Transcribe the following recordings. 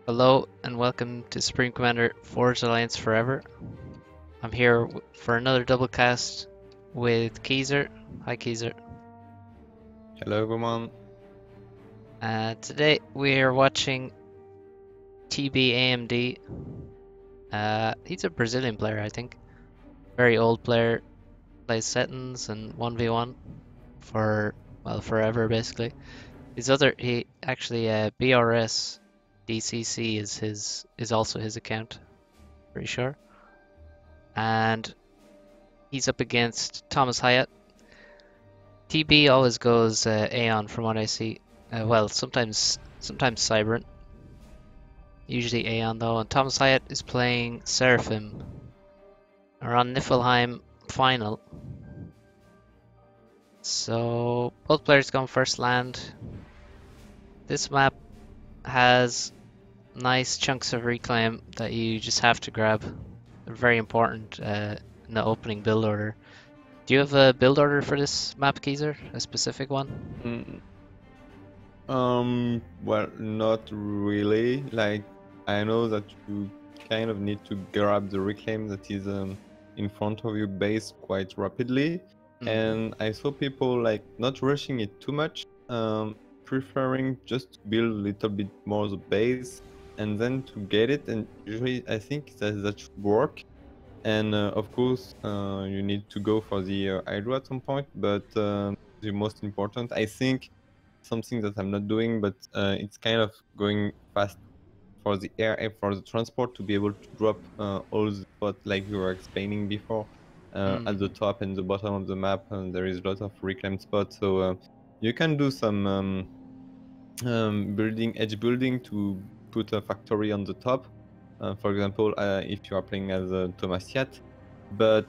Hello and welcome to Supreme Commander Forge Alliance Forever. I'm here for another double cast with Keezer. Hi Keezer. Hello everyone. Today we are watching TB AMD. He's a Brazilian player, I think. Very old player, plays settings and 1v1 for, well, forever basically. He actually, BRS DCC is also his account, pretty sure. And he's up against Thomas Hyatt. TB always goes Aeon from what I see. Well, sometimes Cybran. Usually Aeon though. And Thomas Hyatt is playing Seraphim. We're on Niflheim final. So both players going first land. This map has nice chunks of reclaim that you just have to grab. They're very important in the opening build order. Do you have a build order for this map, Keezer? A specific one? Well, not really. Like, I know that you kind of need to grab the reclaim that is in front of your base quite rapidly. And I saw people like not rushing it too much, preferring just to build a little bit more the base and then to get it. And usually I think that should work. And of course, you need to go for the Hydro at some point, but the most important, I think, something that I'm not doing, but it's kind of going fast for the air for the transport to be able to drop all the spots like we were explaining before at the top and the bottom of the map. And there is a lot of reclaimed spots, so you can do some edge building to put a factory on the top. For example, if you are playing as a ThomasH, but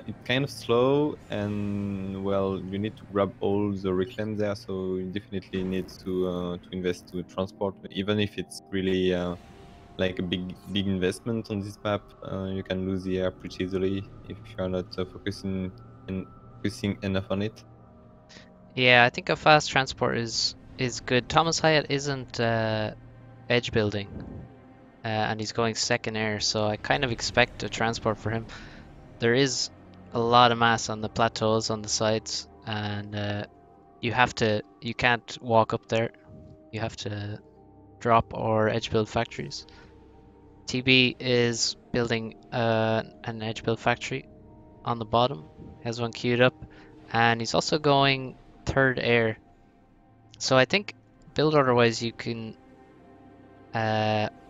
it's kind of slow, and well, you need to grab all the reclaim there, so you definitely need to invest to transport, even if it's really like a big investment on this map. You can lose the air pretty easily if you are not focusing enough on it. Yeah, I think a fast transport is good. Thomas Hyatt isn't edge building, and he's going second air, so I kind of expect a transport for him. There is a lot of mass on the plateaus on the sides, and you can't walk up there. You have to drop or edge build factories. TB is building an edge build factory on the bottom, has one queued up, and he's also going third air. So I think build order wise you can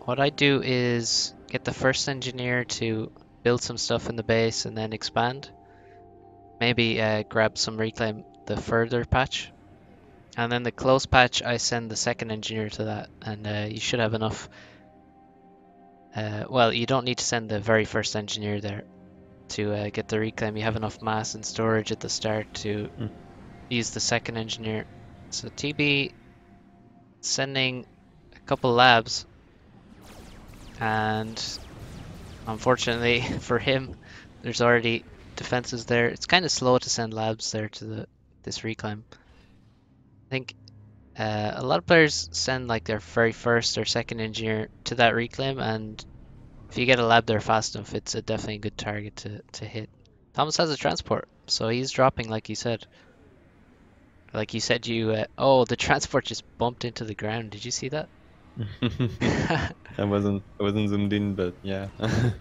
what I do is get the first engineer to build some stuff in the base and then expand. Maybe grab some reclaim the further patch. And then the close patch I send the second engineer to that, and you should have enough. Well, you don't need to send the very first engineer there to get the reclaim. You have enough mass and storage at the start to use the second engineer. So TB sending a couple labs, and unfortunately for him, there's already defenses there. It's kind of slow to send labs there to this reclaim. I think a lot of players send like their very first or second engineer to that reclaim, and if you get a lab there fast enough, it's definitely a good target to hit. Thomas has a transport, so he's dropping like you said. Like you said, oh, the transport just bumped into the ground. Did you see that? I wasn't zoomed in, but yeah.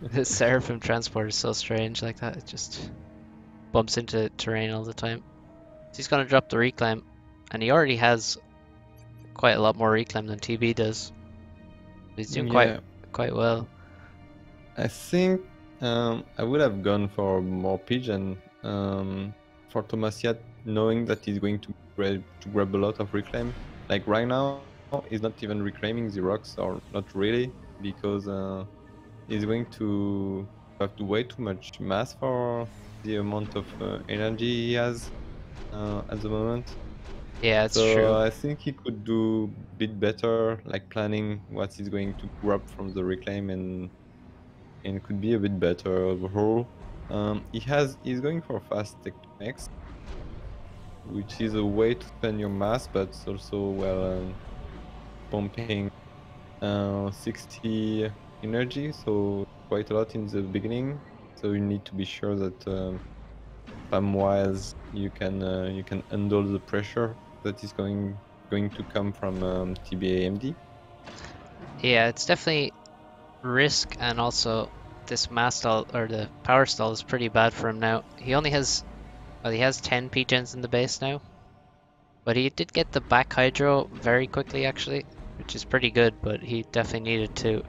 The Seraphim transport is so strange like that. It just bumps into terrain all the time. So he's gonna drop the reclaim, and he already has quite a lot more reclaim than TB does. He's doing quite well. I think I would have gone for more pigeon for ThomasH, knowing that he's going to grab a lot of reclaim. Like right now, he's not even reclaiming the rocks, or not really, because he's going to have to way too much mass for the amount of energy he has at the moment. Yeah, it's true. I think he could do a bit better, like planning what he's going to grab from the reclaim, and could be a bit better overall. He's going for fast tech next, which is a way to spend your mass, but it's also, well, pumping 60 energy, so quite a lot in the beginning. So you need to be sure that spam-wise you can handle the pressure that is going to come from TBAMD. Yeah, it's definitely risk, and also this mass stall or the power stall is pretty bad for him now. He only has, well, he has 10 P-gens in the base now, but he did get the back hydro very quickly actually, which is pretty good, but he definitely needed to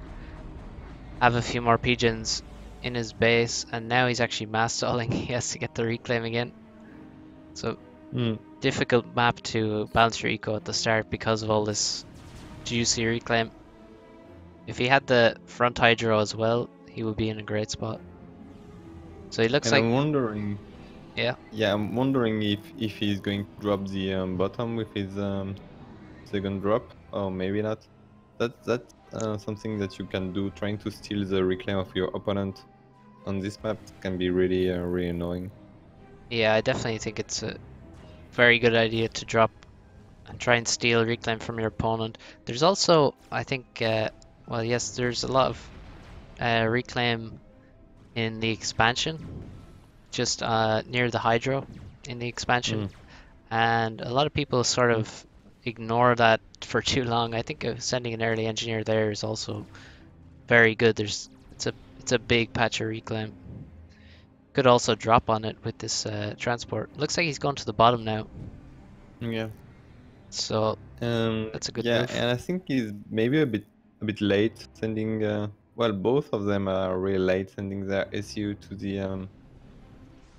have a few more P-gens in his base, and now he's actually mass stalling. He has to get the reclaim again. So Mm. difficult map to balance your eco at the start because of all this juicy reclaim. If he had the front hydro as well, he would be in a great spot. So he looks And like, I'm wondering, yeah, yeah, I'm wondering if he's going to drop the bottom with his second drop, or maybe not. That's something that you can do. Trying to steal the reclaim of your opponent on this map can be really annoying. yeah, I definitely think it's a very good idea to drop and try and steal reclaim from your opponent. There's also, I think, well, yes, there's a lot of reclaim in the expansion, just near the hydro in the expansion, Mm. and a lot of people sort of ignore that for too long. I think sending an early engineer there is also very good. It's a big patch of reclaim. Could also drop on it with this transport. Looks like he's going to the bottom now, Yeah. so that's a good Yeah, move. and I think he's maybe a bit late sending. Well, both of them are really late sending their SU to the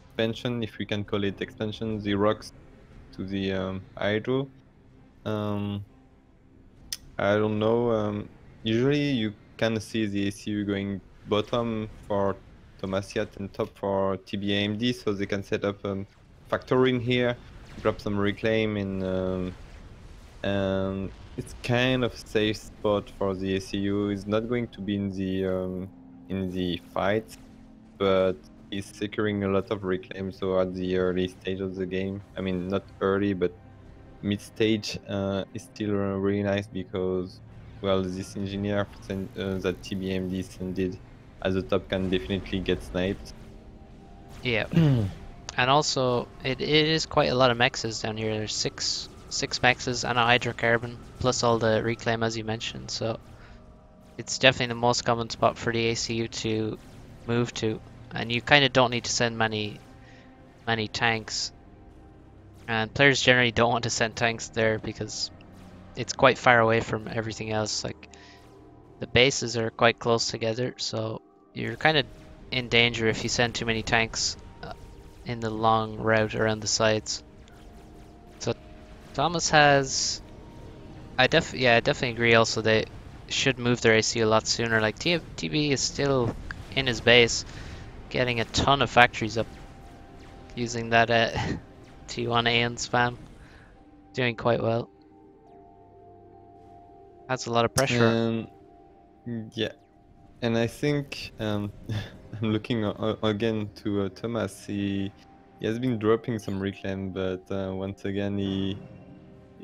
expansion, if we can call it expansion, the rocks to the hydro. Um, I don't know. Usually you can see the ACU going bottom for ThomasH and top for TBAMD, so they can set up factory in here, drop some reclaim and it's kind of safe spot for the ACU. It's not going to be in the fight, but he's securing a lot of reclaim. So at the early stage of the game, I mean not early, but mid stage is still really nice because well, this engineer that TBMD sended at the top can definitely get sniped. Yeah, and also it is quite a lot of mexes down here. There's six mexes and a hydrocarbon plus all the reclaim as you mentioned. So it's definitely the most common spot for the ACU to move to, and you kind of don't need to send many tanks. And players generally don't want to send tanks there because it's quite far away from everything else. Like the bases are quite close together, so you're kind of in danger if you send too many tanks in the long route around the sides. So Thomas has, I definitely agree. Also, they should move their AC a lot sooner. Like TB is still in his base, getting a ton of factories up using that T1A and spam, doing quite well. That's a lot of pressure on. And yeah, and I think I'm looking again to Thomas. He has been dropping some reclaim, but once again he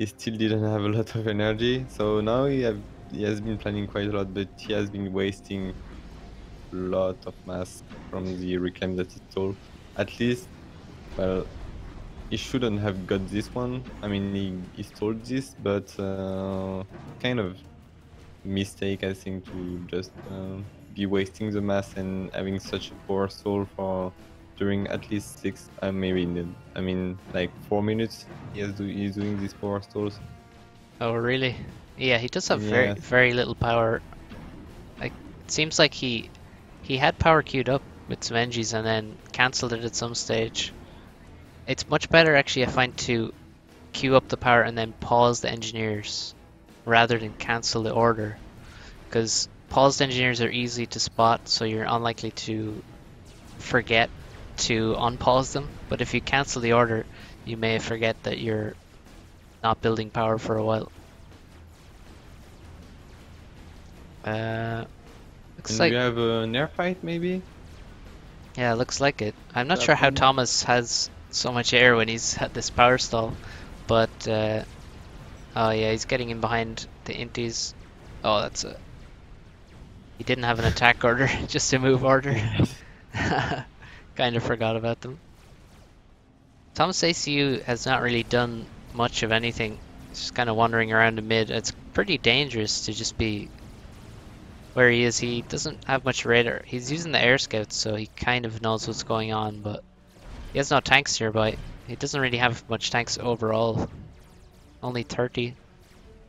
still didn't have a lot of energy. So now he has been planning quite a lot, but he has been wasting a lot of mass from the reclaim that he stole. At least, well, he shouldn't have got this one. I mean, he stole this, but kind of mistake, I think, to just be wasting the mass and having such a poor stall for during at least six, maybe I mean, like 4 minutes. He's doing these power stalls. Oh, really? Yeah, he does have Yeah, very little power. Like it seems like he had power queued up with some Engies and then cancelled it at some stage. It's much better actually, I find, to queue up the power and then pause the engineers rather than cancel the order, because paused engineers are easy to spot, so you're unlikely to forget to unpause them. But if you cancel the order, you may forget that you're not building power for a while. Uh, looks and we like, have a near fight maybe. yeah, looks like it. I'm not sure how Happening. Thomas has so much air when he's had this power stall, but oh yeah, he's getting in behind the Inties. Oh, he didn't have an attack order, just a move order. Yes. Kind of forgot about them. Thomas ACU has not really done much of anything. He's just kind of wandering around the mid. It's pretty dangerous to just be where he is. He doesn't have much radar. He's using the air scouts, so he kind of knows what's going on, but he has no tanks nearby. He doesn't really have much tanks overall. Only 30.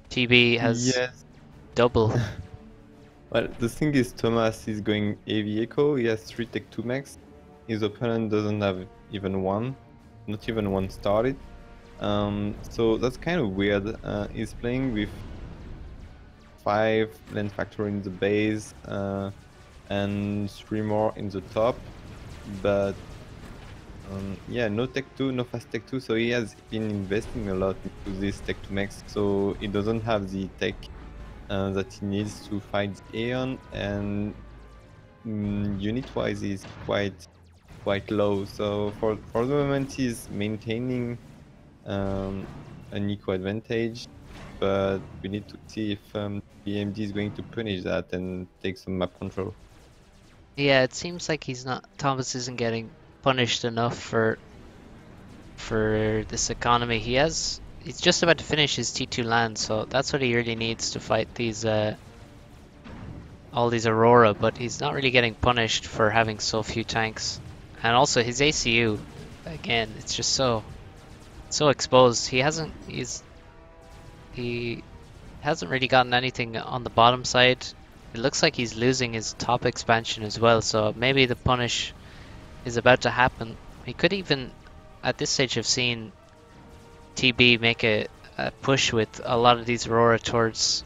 TB has Yes. double. Well, the thing is, Thomas is going AV Echo. He has 3 Tech 2 max. His opponent doesn't have even one, not even one started. So that's kind of weird. He's playing with 5 land factor in the base and 3 more in the top, but yeah, no Tech 2, no fast Tech 2. So he has been investing a lot into this Tech 2 max. So he doesn't have the tech that he needs to fight the Aeon, and unit-wise is quite low. So for the moment he's maintaining an eco advantage, but we need to see if BMD is going to punish that and take some map control. Yeah, it seems like Thomas isn't getting punished enough for this economy. He's just about to finish his T2 land, so that's what he really needs to fight these all these Aurora, but he's not really getting punished for having so few tanks. And also his ACU, again, it's just so exposed. He hasn't really gotten anything on the bottom side. It looks like he's losing his top expansion as well, so maybe the punish is about to happen. He could even, at this stage, have seen TB make a push with a lot of these Aurora towards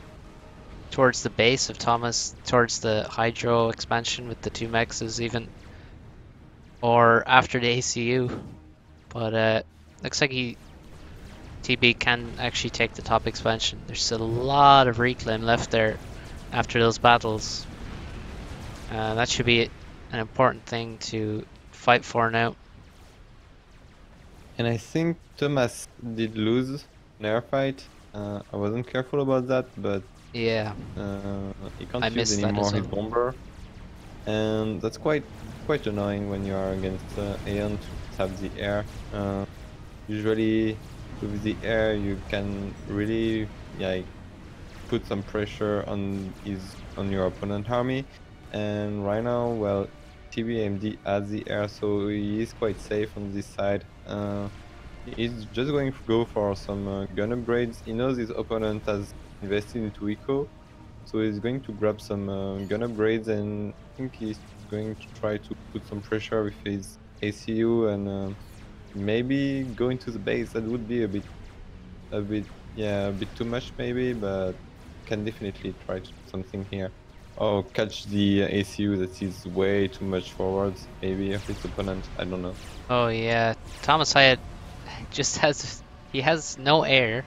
the base of Thomas, towards the Hydro expansion with the 2 mexes even, or after the ACU. But looks like TB can actually take the top expansion. There's still a lot of reclaim left there after those battles. That should be an important thing to fight for now. And I think Thomas did lose an air fight. I wasn't careful about that, but Yeah, he can't I use missed that anymore as his well. bomber, and that's quite annoying when you are against Aeon to have the air. Usually with the air you can really put some pressure on your opponent army, and right now, well, TBMD has the air, so he is quite safe on this side. He's just going to go for some gun upgrades. He knows his opponent has invested into eco, so he's going to grab some gun upgrades, and I think he's going to try to put some pressure with his ACU and maybe go into the base. That would be a bit too much maybe, but can definitely try to do something here. Oh, catch the ACU that is way too much forwards, maybe of his opponent. I don't know. Oh yeah, Thomas Hyatt just he has no air,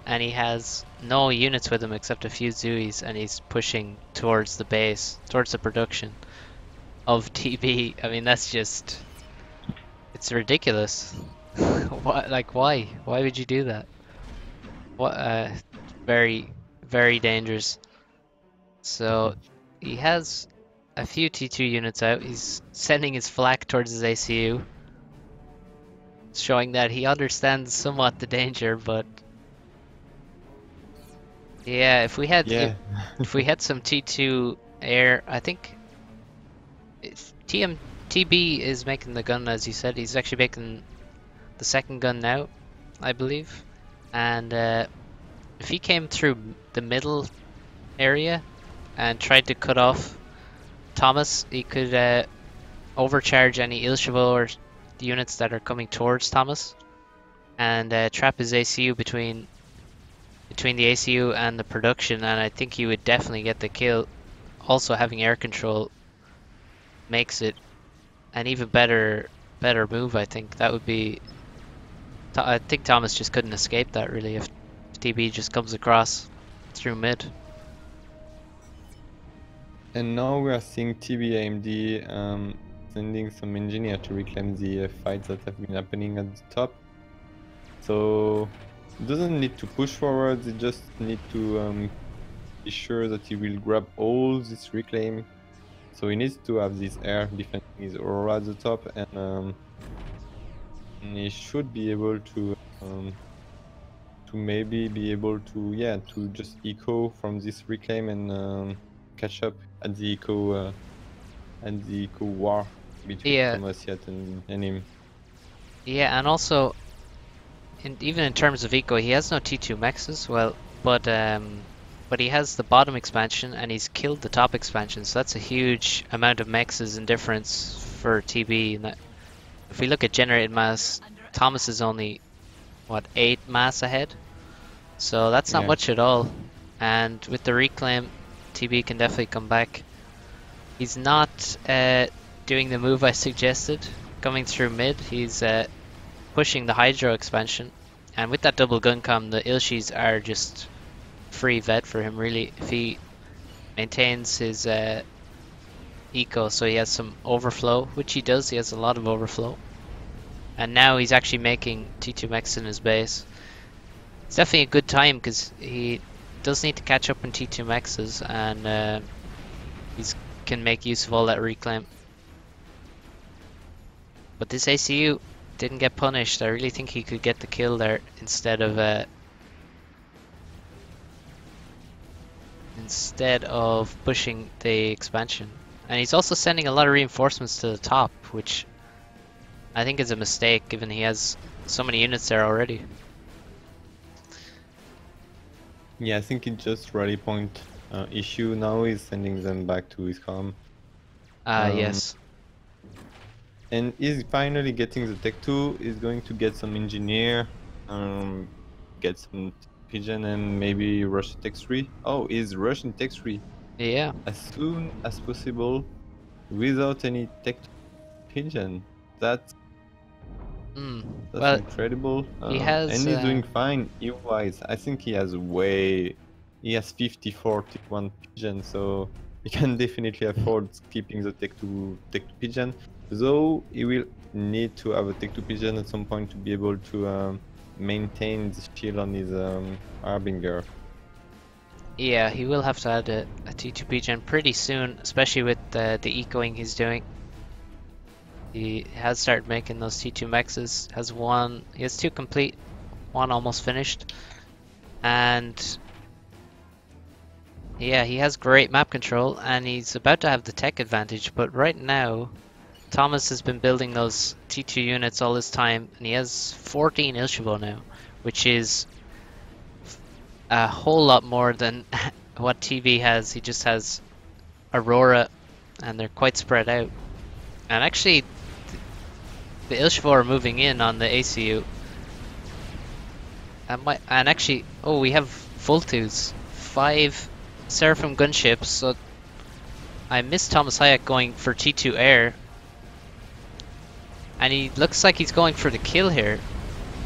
and he has no units with him except a few Zoos, and he's pushing towards the base, towards the production of TB. I mean, it's ridiculous. What, like, why? Why would you do that? What, very, very dangerous. So, he has a few T2 units out. He's sending his flak towards his ACU, showing that he understands somewhat the danger, but yeah, if we had Yeah. if we had some T2 air, I think TB is making the gun, as you said. He's actually making the second gun now, I believe. And if he came through the middle area and tried to cut off Thomas, he could overcharge any Ilshavo or the units that are coming towards Thomas, and trap his ACU between the ACU and the production, and I think he would definitely get the kill. Also, having air control makes it an even better move. I think that would be. I think Thomas just couldn't escape that really if TB just comes across through mid. And now we are seeing TBAMD sending some engineer to reclaim the fights that have been happening at the top. So it doesn't need to push forward, it just need to be sure that he will grab all this reclaim. So he needs to have this air defending his aura at the top, and he should be able to maybe be able to just echo from this reclaim and catch up at the echo war between Yeah, ThomasH and him. yeah, and also even in terms of eco, he has no T2 mexes. Well, but he has the bottom expansion and he's killed the top expansion, so that's a huge amount of mexes and difference for TB. And that, if we look at generated mass, Thomas is only what 8 mass ahead, so that's not Yeah. much at all. And with the reclaim, TB can definitely come back. He's not doing the move I suggested, coming through mid. He's pushing the Hydro expansion, and with that double gun com, the Ilshis are just free vet for him really. If he maintains his eco, so he has some overflow, which he does. He has a lot of overflow, and now he's actually making T2 mechs in his base. It's definitely a good time because he does need to catch up in T2 mexes, and he can make use of all that reclaim. But this ACU didn't get punished. I really think he could get the kill there instead of pushing the expansion. And he's also sending a lot of reinforcements to the top, which I think is a mistake given he has so many units there already. Yeah, I think it's just rally point issue. Now he's sending them back to his com. Yes. And he's finally getting the tech 2. He's going to get some engineer, get some pigeon, and maybe rush the tech 3. Oh, he's rushing tech 3 Yeah. as soon as possible without any tech pigeon. That's Well, incredible. he has. And he's doing fine EU-wise. I think he has 50-41 pigeon, so he can definitely afford keeping the tech 2 pigeon. Though he will need to have a tech 2 pigeon at some point to be able to maintain the shield on his Harbinger. Yeah, he will have to add a T2 pigeon pretty soon, especially with the ecoing he's doing. He has started making those T2 mexes. He has 2 complete, 1 almost finished, and yeah, he has great map control, and he's about to have the tech advantage. But right now, Thomas has been building those T2 units all this time, and he has 14 Ilshavo now, which is a whole lot more than what TB has. He just has Aurora, and they're quite spread out. And actually, the Ilshavo are moving in on the ACU. And actually, oh, we have Vultus, 5 Seraphim gunships, so I missed Thomas Hayek going for T2 air. And he looks like he's going for the kill here.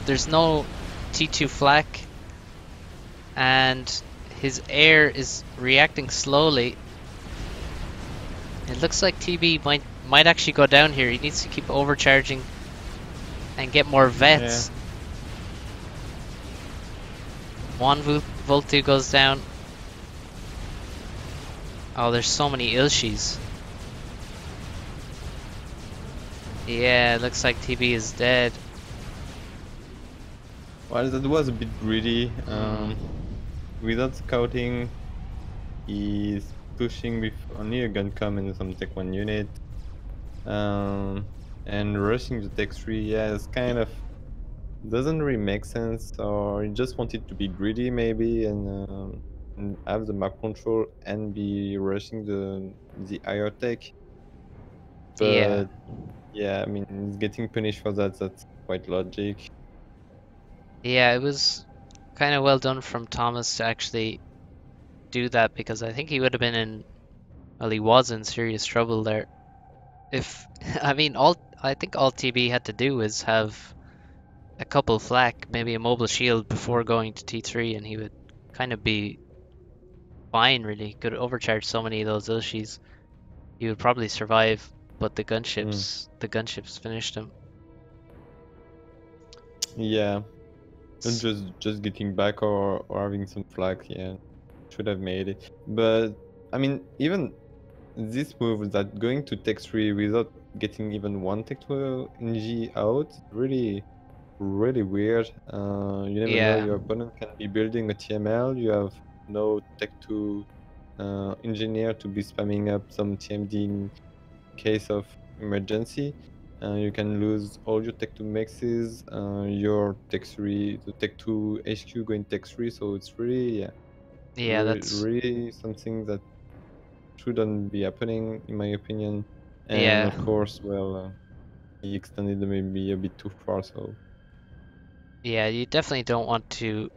There's no T2 flak, and his air is reacting slowly. It looks like TB might actually go down here. He needs to keep overcharging and get more vets. Yeah. One Vultu goes down. Oh, there's so many Ilshis. Yeah, it looks like TB is dead. Well, that was a bit greedy. Without scouting, he's pushing with only a gun com and some tech 1 unit. And rushing the tech 3, yeah, it's kind of doesn't really make sense, or he just wanted to be greedy maybe and have the map control and be rushing the higher tech. But yeah, I mean, he's getting punished for that. That's quite logic. Yeah, it was kind of well done from Thomas to actually do that, because I think he would have been in, well, he was in serious trouble there. If I mean, I think all TB had to do was have a couple flak, maybe a mobile shield before going to T3, and he would kind of be fine. Really, could overcharge so many of those Ilshis. He would probably survive, but the gunships finished him. Yeah, and just getting back or having some flag. Yeah. should have made it. But I mean, even this move that going to tech 3 without getting even one tech 2 NG out, really, really weird. You never know, Yeah, your opponent can be building a TML, you have no tech 2 engineer to be spamming up some TMD in case of emergency. You can lose all your tech 2 mixes, your tech 3, the tech 2 HQ going tech 3, so it's really, yeah, yeah, really, that's really something that shouldn't be happening, in my opinion. And yeah, of course, well, he extended maybe a bit too far, so. yeah. You definitely don't want to.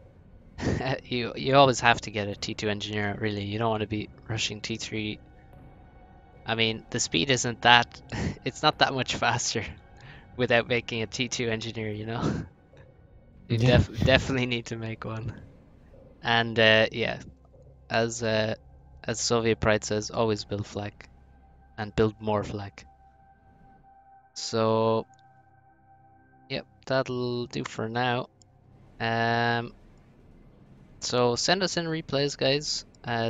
You always have to get a T2 engineer. Really, you don't want to be rushing T3. I mean, the speed isn't that. It's not that much faster without making a T2 engineer. You know, you Yeah. definitely need to make one. And yeah, as uh, as Soviet Pride says, always build flag and build more flag. So yep, that'll do for now. Um, so send us in replays, guys.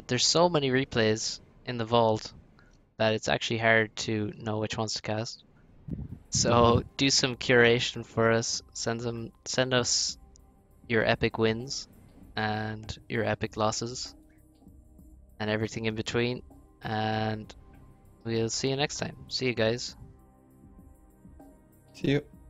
There's so many replays in the vault that it's actually hard to know which ones to cast. So do some curation for us. Send us your epic wins and your epic losses and everything in between. And we'll see you next time. See you guys. See you.